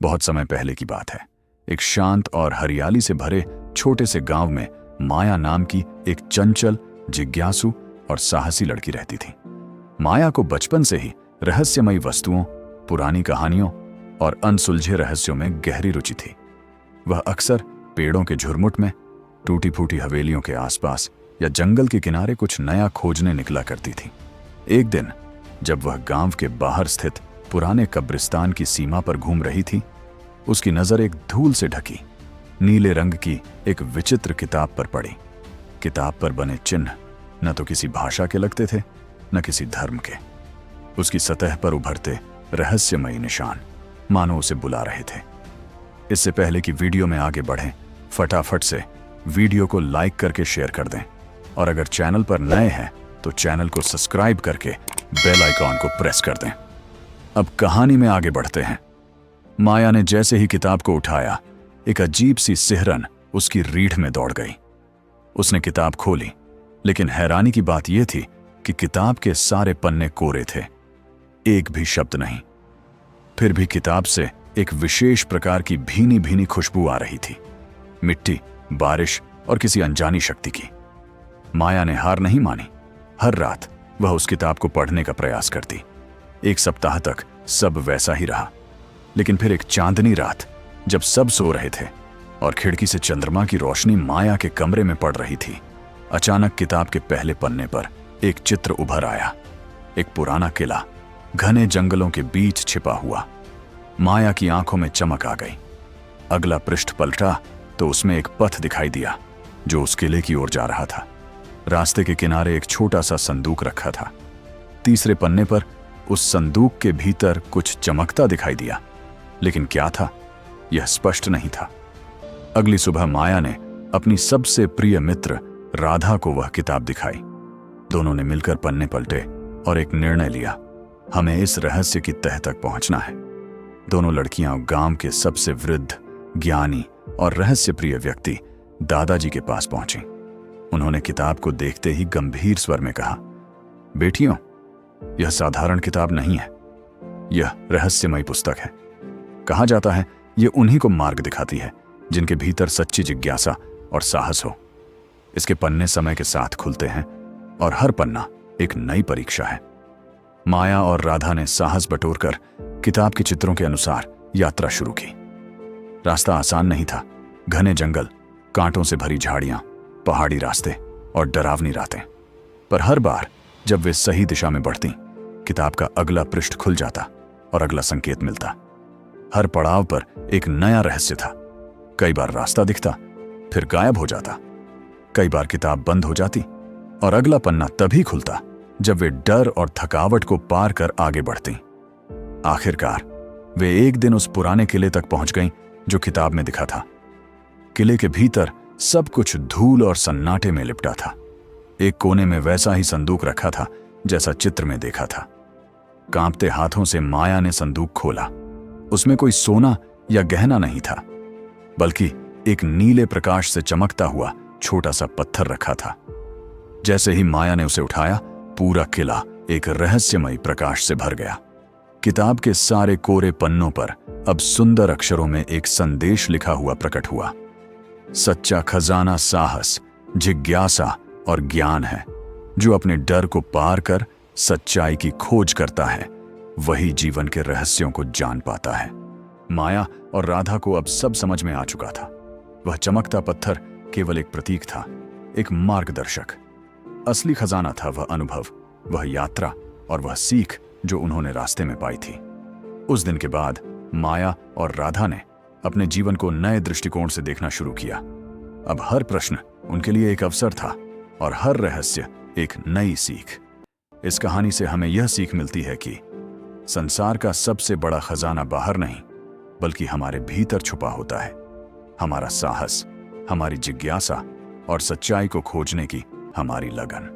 बहुत समय पहले की बात है। एक शांत और हरियाली से भरे छोटे से गांव में माया नाम की एक चंचल, जिज्ञासु और साहसी लड़की रहती थी। माया को बचपन से ही रहस्यमयी वस्तुओं, पुरानी कहानियों और अनसुलझे रहस्यों में गहरी रुचि थी। वह अक्सर पेड़ों के झुरमुट में, टूटी फूटी हवेलियों के आसपास या जंगल के किनारे कुछ नया खोजने निकला करती थी। एक दिन जब वह गांव के बाहर स्थित पुराने कब्रिस्तान की सीमा पर घूम रही थी, उसकी नजर एक धूल से ढकी नीले रंग की एक विचित्र किताब पर पड़ी। किताब पर बने चिन्ह न तो किसी भाषा के लगते थे, न किसी धर्म के। उसकी सतह पर उभरते रहस्यमयी निशान मानो उसे बुला रहे थे। इससे पहले कि वीडियो में आगे बढ़ें, फटाफट से वीडियो को लाइक करके शेयर कर दें और अगर चैनल पर नए हैं तो चैनल को सब्सक्राइब करके बेल आइकॉन को प्रेस कर दें। अब कहानी में आगे बढ़ते हैं। माया ने जैसे ही किताब को उठाया, एक अजीब सी सिहरन उसकी रीढ़ में दौड़ गई। उसने किताब खोली, लेकिन हैरानी की बात यह थी कि किताब के सारे पन्ने कोरे थे, एक भी शब्द नहीं। फिर भी किताब से एक विशेष प्रकार की भीनी भीनी खुशबू आ रही थी, मिट्टी, बारिश और किसी अनजानी शक्ति की। माया ने हार नहीं मानी। हर रात वह उस किताब को पढ़ने का प्रयास करती। एक सप्ताह तक सब वैसा ही रहा, लेकिन फिर एक चांदनी रात जब सब सो रहे थे और खिड़की से चंद्रमा की रोशनी माया के कमरे में पड़ रही थी, अचानक किताब के पहले पन्ने पर एक चित्र उभर आया। एक पुराना किला घने जंगलों के बीच छिपा हुआ। माया की आंखों में चमक आ गई। अगला पृष्ठ पलटा तो उसमें एक पथ दिखाई दिया जो उस किले की ओर जा रहा था। रास्ते के किनारे एक छोटा सा संदूक रखा था। तीसरे पन्ने पर उस संदूक के भीतर कुछ चमकता दिखाई दिया, लेकिन क्या था यह स्पष्ट नहीं था। अगली सुबह माया ने अपनी सबसे प्रिय मित्र राधा को वह किताब दिखाई। दोनों ने मिलकर पन्ने पलटे और एक निर्णय लिया, हमें इस रहस्य की तह तक पहुंचना है। दोनों लड़कियां गांव के सबसे वृद्ध, ज्ञानी और रहस्यप्रिय व्यक्ति दादाजी के पास पहुंची। उन्होंने किताब को देखते ही गंभीर स्वर में कहा, बेटियों, यह साधारण किताब नहीं है, यह रहस्यमयी पुस्तक है। कहा जाता है यह उन्हीं को मार्ग दिखाती है जिनके भीतर सच्ची जिज्ञासा और साहस हो। इसके पन्ने समय के साथ खुलते हैं और हर पन्ना एक नई परीक्षा है। माया और राधा ने साहस बटोरकर किताब के चित्रों के अनुसार यात्रा शुरू की। रास्ता आसान नहीं था। घने जंगल, कांटों से भरी झाड़ियां, पहाड़ी रास्ते और डरावनी रातें। पर हर बार जब वे सही दिशा में बढ़ती, किताब का अगला पृष्ठ खुल जाता और अगला संकेत मिलता। हर पड़ाव पर एक नया रहस्य था। कई बार रास्ता दिखता, फिर गायब हो जाता। कई बार किताब बंद हो जाती और अगला पन्ना तभी खुलता जब वे डर और थकावट को पार कर आगे बढ़ती। आखिरकार वे एक दिन उस पुराने किले तक पहुंच गईं जो किताब में दिखा था। किले के भीतर सब कुछ धूल और सन्नाटे में लिपटा था। एक कोने में वैसा ही संदूक रखा था जैसा चित्र में देखा था। कांपते हाथों से माया ने संदूक खोला। उसमें कोई सोना या गहना नहीं था, बल्कि एक नीले प्रकाश से चमकता हुआ छोटा सा पत्थर रखा था। जैसे ही माया ने उसे उठाया, पूरा किला एक रहस्यमयी प्रकाश से भर गया। किताब के सारे कोरे पन्नों पर अब सुंदर अक्षरों में एक संदेश लिखा हुआ प्रकट हुआ। सच्चा खजाना साहस, जिज्ञासा और ज्ञान है। जो अपने डर को पार कर सच्चाई की खोज करता है, वही जीवन के रहस्यों को जान पाता है। माया और राधा को अब सब समझ में आ चुका था। वह चमकता पत्थर केवल एक प्रतीक था, एक मार्गदर्शक। असली खजाना था वह अनुभव, वह यात्रा और वह सीख जो उन्होंने रास्ते में पाई थी। उस दिन के बाद माया और राधा ने अपने जीवन को नए दृष्टिकोण से देखना शुरू किया। अब हर प्रश्न उनके लिए एक अवसर था और हर रहस्य एक नई सीख। इस कहानी से हमें यह सीख मिलती है कि संसार का सबसे बड़ा खजाना बाहर नहीं, बल्कि हमारे भीतर छुपा होता है। हमारा साहस, हमारी जिज्ञासा और सच्चाई को खोजने की हमारी लगन।